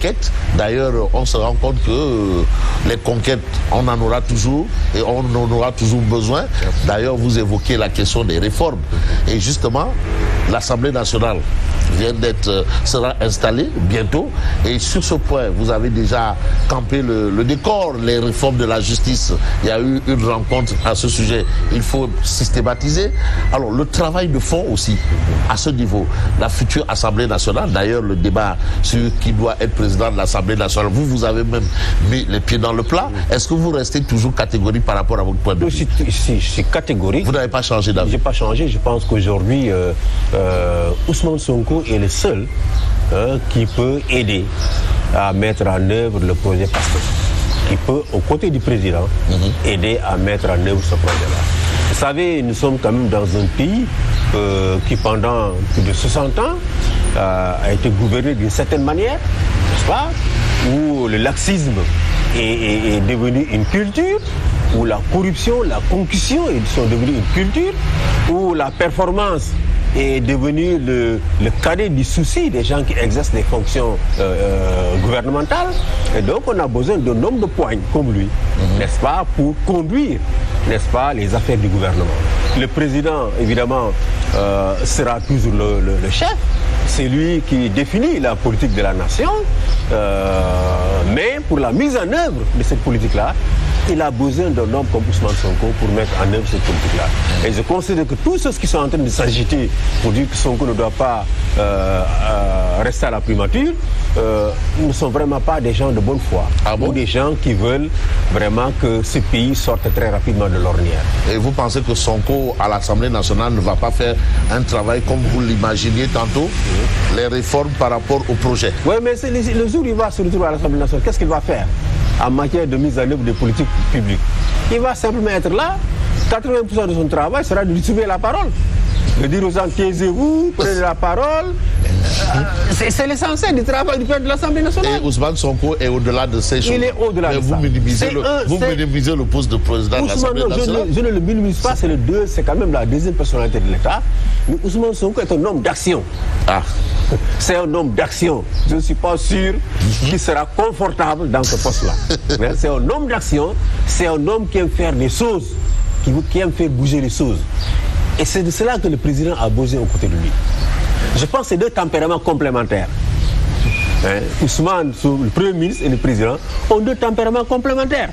conquêtes. D'ailleurs, on se rend compte que les conquêtes, on en aura toujours et on en aura toujours besoin. D'ailleurs, vous évoquez la question des réformes. Et justement, l'Assemblée nationale sera installée bientôt. Et sur ce point, vous avez déjà campé le décor, les réformes de la justice. Il y a eu une rencontre à ce sujet. Il faut systématiser. Alors, le travail de fond aussi, à ce niveau. La future Assemblée nationale, d'ailleurs, le débat sur qui doit être président de l'Assemblée nationale, vous avez même mis les pieds dans le plat. Est-ce que vous restez toujours catégorique par rapport à votre point de vue? Je suis catégorique. Vous n'avez pas changé d'avis? Je n'ai pas changé. Je pense qu'aujourd'hui, Ousmane Sonko est le seul qui peut aider à mettre en œuvre le projet PASTEF. Qui peut, aux côtés du président, aider à mettre en œuvre ce projet-là. Vous savez, nous sommes quand même dans un pays qui, pendant plus de 60 ans, a été gouverné d'une certaine manière, n'est-ce pas? Où le laxisme est devenu une culture, où la corruption, la concussion sont devenus une culture, où la performance est devenu le cadet du souci des gens qui exercent des fonctions gouvernementales. Et donc on a besoin d'un homme de poigne comme lui, n'est-ce pas, pour conduire, n'est-ce pas, les affaires du gouvernement. Le président, évidemment, sera toujours le chef. C'est lui qui définit la politique de la nation. Mais pour la mise en œuvre de cette politique-là, il a besoin d'un homme comme Ousmane Sonko pour mettre en œuvre cette politique-là. Et je considère que tous ceux qui sont en train de s'agiter pour dire que Sonko ne doit pas rester à la primature ne sont vraiment pas des gens de bonne foi. Ah bon? Ou des gens qui veulent vraiment que ce pays sorte très rapidement de l'ornière. Et vous pensez que Sonko à l'Assemblée nationale ne va pas faire un travail comme vous l'imaginiez tantôt, les réformes par rapport au projet? Oui, mais le jour où il va se retrouver à l'Assemblée nationale, qu'est-ce qu'il va faire en matière de mise en œuvre des politiques publiques? Il va simplement être là. 80% de son travail sera de distribuer la parole. De dire aux gens, taisez-vous, prenez la parole. C'est l'essentiel du travail du président de l'Assemblée nationale. Et Ousmane Sonko est au-delà de ces choses. Il est au-delà de ça. Vous minimisez le poste de président de l'Assemblée nationale. Je ne le minimise pas, c'est quand même la deuxième personnalité de l'État. Mais Ousmane Sonko est un homme d'action. Ah. C'est un homme d'action. Je ne suis pas sûr qu'il sera confortable dans ce poste-là. C'est un homme d'action, c'est un homme qui aime faire des choses, qui aime faire bouger les choses. Et c'est de cela que le président a besoin aux côtés de lui. Je pense que c'est deux tempéraments complémentaires. Ousmane, le Premier ministre et le président, ont deux tempéraments complémentaires.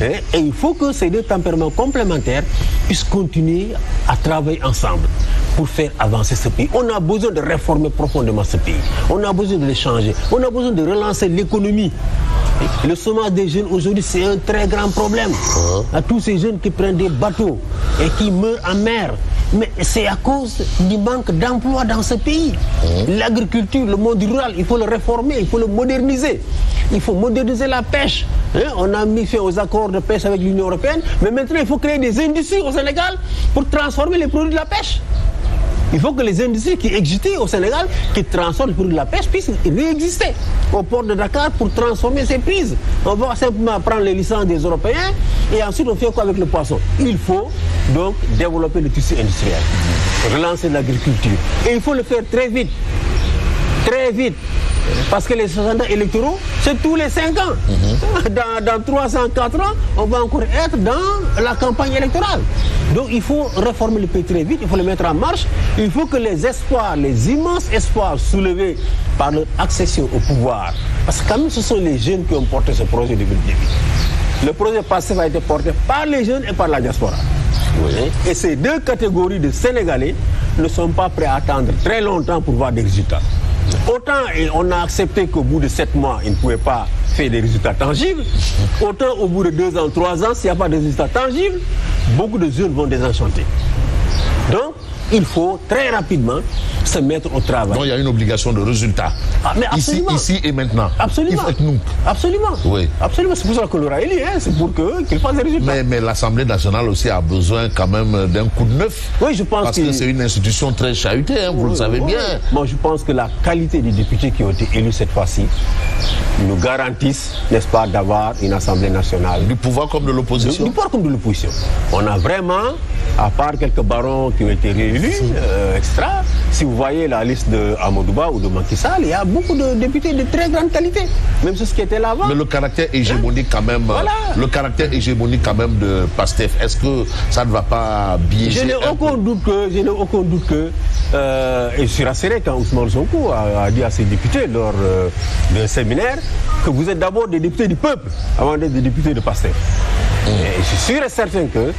Et il faut que ces deux tempéraments complémentaires puissent continuer à travailler ensemble pour faire avancer ce pays. On a besoin de réformer profondément ce pays. On a besoin de le changer. On a besoin de relancer l'économie. Le chômage des jeunes aujourd'hui, c'est un très grand problème. À tous ces jeunes qui prennent des bateaux et qui meurent en mer. Mais c'est à cause du manque d'emploi dans ce pays. L'agriculture, le monde rural, il faut le réformer, il faut le moderniser. Il faut moderniser la pêche. On a mis fin aux accords de pêche avec l'Union européenne, mais maintenant il faut créer des industries au Sénégal pour transformer les produits de la pêche. Il faut que les industries qui existaient au Sénégal, qui transforment les produits de la pêche, puissent réexister au port de Dakar pour transformer ces prises. On va simplement prendre les licences des Européens et ensuite on fait quoi avec le poisson? Il faut donc développer le tissu industriel, relancer l'agriculture. Et il faut le faire très vite. Très vite. Parce que les agenda électoraux, c'est tous les 5 ans. Dans 304 ans, on va encore être dans la campagne électorale. Donc il faut réformer le pays très vite, il faut le mettre en marche. Il faut que les espoirs, les immenses espoirs soulevés par leur accession au pouvoir, parce que quand même ce sont les jeunes qui ont porté ce projet depuis le début. Le projet PASTEF a été porté par les jeunes et par la diaspora. Et ces deux catégories de Sénégalais ne sont pas prêts à attendre très longtemps pour voir des résultats. Autant on a accepté qu'au bout de 7 mois, ils ne pouvaient pas faire des résultats tangibles, autant au bout de 2 ans, 3 ans, s'il n'y a pas de résultats tangibles, beaucoup de jeunes vont désenchanter. Donc, il faut très rapidement se mettre au travail. Donc il y a une obligation de résultat. Mais ici et maintenant. Absolument. Il faut être nous. Absolument. Oui. Absolument. C'est pour ça qu'on l'aura élu. C'est pour qu'il fasse des résultats. Mais l'Assemblée nationale aussi a besoin quand même d'un coup de neuf. Oui, je pense parce que c'est une institution très chahutée, vous le savez bien. Moi, je pense que la qualité des députés qui ont été élus cette fois-ci nous garantissent, n'est-ce pas, d'avoir une Assemblée nationale. Du pouvoir comme de l'opposition. Du pouvoir comme de l'opposition. On a vraiment, à part quelques barons qui ont été réélus, extra, si vous voyez la liste de Amadouba ou de Macky Sall, il y a beaucoup de députés de très grande qualité, même ceux qui étaient là avant. Mais le caractère hégémonique quand même, le caractère hégémonique quand même de PASTEF, est-ce que ça ne va pas biaiser? Je n'ai aucun doute que, et je suis rassuré quand Ousmane Sonko a dit à ses députés lors d'un séminaire que vous êtes d'abord des députés du peuple avant d'être des députés de PASTEF. Et je suis sûr et certain que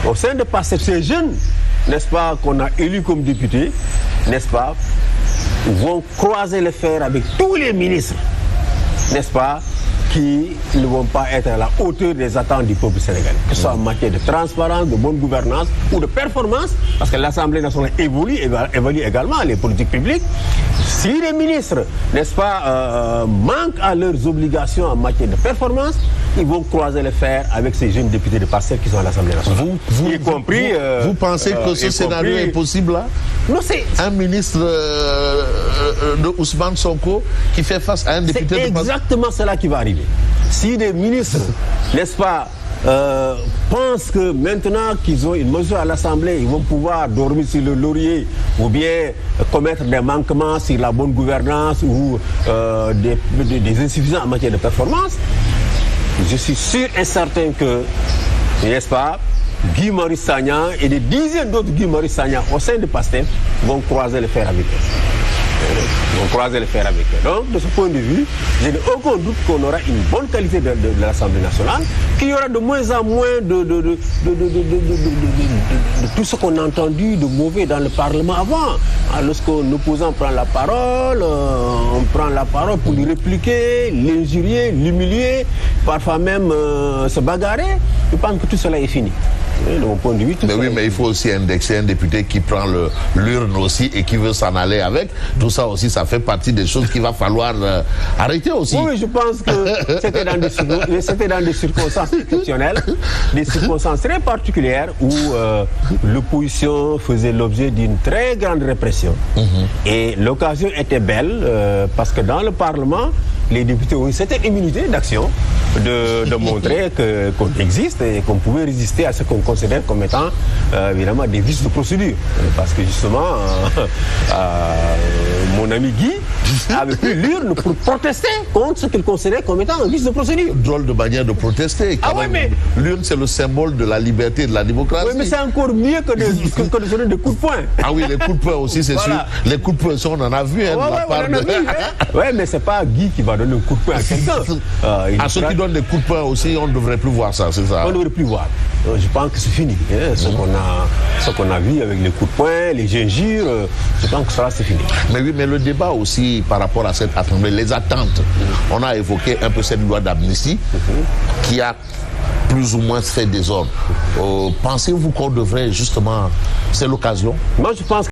au sein de PASTEF, ces jeunes, n'est-ce pas, qu'on a élus comme députés, n'est-ce pas, vont croiser les fers avec tous les ministres, n'est-ce pas, qui ne vont pas être à la hauteur des attentes du peuple sénégalais, que ce soit en matière de transparence, de bonne gouvernance ou de performance, parce que l'Assemblée nationale évalue également les politiques publiques. Si les ministres, n'est-ce pas, manquent à leurs obligations en matière de performance, ils vont croiser les fers avec ces jeunes députés de PASTEF qui sont à l'Assemblée nationale. Vous pensez que ce scénario est possible là? Non, c'est un ministre de Ousmane Sonko qui fait face à un député de PASTEF. C'est exactement cela qui va arriver. Si des ministres, n'est-ce pas, pensent que maintenant qu'ils ont une mesure à l'Assemblée, ils vont pouvoir dormir sur le laurier ou bien commettre des manquements sur la bonne gouvernance ou des insuffisances en matière de performance, je suis sûr et certain que, n'est-ce pas, Guy Marius Sagna et des dizaines d'autres Guy Marius Sagna au sein de PASTEF vont croiser les fers avec eux. Donc, de ce point de vue, je n'ai aucun doute qu'on aura une bonne qualité de l'Assemblée nationale, qu'il y aura de moins en moins de tout ce qu'on a entendu de mauvais dans le Parlement avant. Lorsqu'un opposant prend la parole, on prend la parole pour lui répliquer, l'injurier, l'humilier, parfois même se bagarrer. Je pense que tout cela est fini. De mon point de vue, mais il faut aussi indexer un député qui prend l'urne aussi et qui veut s'en aller avec. Tout ça aussi, ça fait partie des choses qu'il va falloir arrêter aussi. Oui, je pense que c'était dans des circonstances exceptionnelles, des circonstances très particulières où l'opposition faisait l'objet d'une très grande répression. Et l'occasion était belle parce que dans le Parlement, les députés ont eu cette immunité d'action de montrer qu'on existe et qu'on pouvait résister à ce qu'on considère comme étant évidemment des vices de procédure. Parce que justement, mon ami Guy avait pris l'urne pour protester contre ce qu'il considérait comme étant un vice de procédure. Drôle de manière de protester. L'urne, c'est le symbole de la liberté et de la démocratie. Oui, mais c'est encore mieux que de donner des coups de poing. Ah oui, les coups de poing aussi, c'est sûr. Les coups de poing, on en a vu. Oui, mais c'est pas Guy qui va donner un coup de poing à quelqu'un. À ceux qui donnent des coups de poing aussi, on ne devrait plus voir ça, c'est ça? On ne devrait plus voir. Je pense que c'est fini. Ce qu'on a vu avec les coups de poing, les injures, je pense que ça, c'est fini. Mais oui, mais le débat aussi par rapport à cette assemblée, les attentes. On a évoqué un peu cette loi d'amnistie qui a plus ou moins fait désordre. Pensez-vous qu'on devrait justement, c'est l'occasion? Moi, je pense